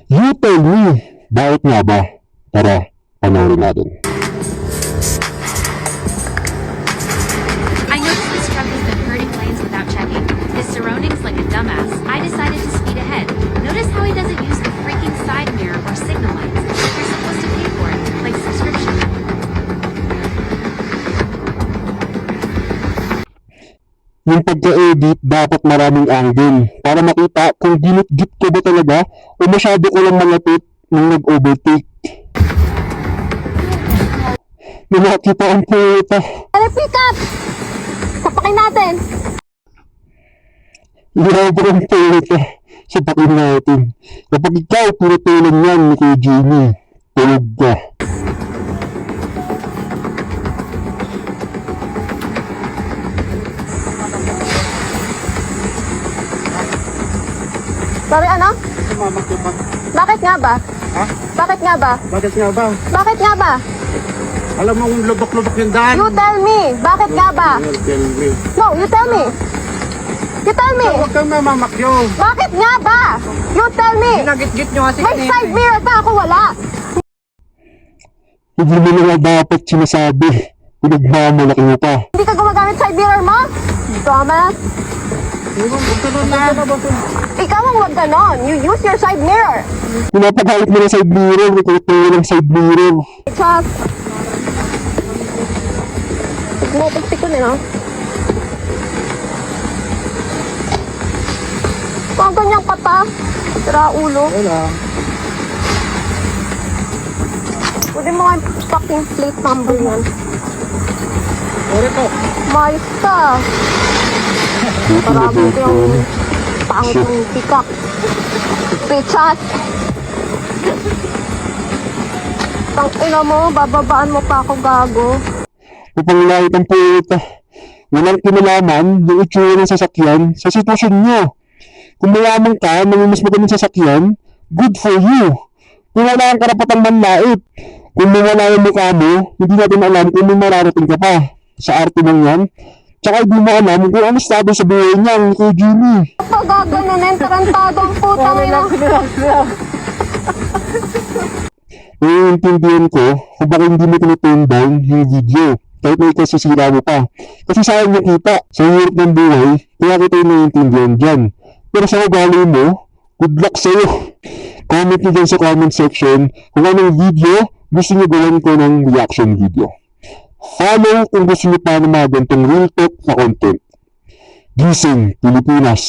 You tell me, bakit nga ba? Tara, panoorin natin. I noticed this truck has been hurting lanes without checking his surroundings like a dumbass. I decided to speed ahead. Notice how he doesn't use the freaking side mirror or signal lights. You're supposed to pay for it, like subscription. Yung pagka-edit, dapat maraming angle para makita kung ginit-git ko ba talaga o masyado ko lang malapit nung nag-overtake. Nakakita ang puta. Tara, pick up! Sapakin natin! Grabe ang puta. Sapakin natin. Kapag ikaw pinutulan yan ni Kuya Jimmy, tulog ka. Sorry, ano? Bakit nga ba? Ha? Bakit nga ba? Bakit nga ba? Bakit nga ba? Alam mo kung lubok-lubok yung daan. You tell me! Bakit nga ba? Tell me. No, you tell me! You tell me! Huwag kang mamamakyo. Bakit nga ba? You tell me! Ginagit-git nyo kasi. May side mirror pa ako, wala! Hindi mo na dapat sinasabi. Pinagmamalaki mo pa. Hindi ka gumagamit side mirror mo? Thomas, Huwag ka nun na. ikaw ang wag ganon. You use your side mirror. Pinapagalit mo ng side mirror, nagkutuloy ng side mirror. Chuck. Tigmo-tigtik ko nila. Kung ganyang kata, sira ulo. Wala. Pwede mo nga fucking plate number yan. Sorry po. Mayos ka. Marami ko yung pangit ng pikak. Pichat. Tangina mo, bababaan mo pa ako, gago. Papanglait ang puta. Walang kinalaman yung itsura ng sasakyan sa sitwasyon nyo. Kung mayaman ka, nanginis mo ganun sasakyan, good for you. Kung wala kang karapatang manlait. Kung mawala yung mukha mo, hindi natin alam kung may mararating ka pa. Sa arte ng yan. Tsaka hindi mo alam kung ano estado sa buhay niya, ni Kuya Jimmy. Ito gaganunin, tarantado ang puta ngayon. Naiintindihan ko kung bakit hindi mo tinutune down yung video. Kahit may kasisira mo pa. Kasi sayang yung kita. Sa hirap ng buhay, kaya kita yung naiintindihan dyan. Pero sa ugali mo, good luck sa'yo. Comment nyo dyan sa comment section kung anong video gusto nyo gawin ko ng reaction video. Follow kung gusto nyo pa ng mga gantong real talk na content. Gising Pilipinas!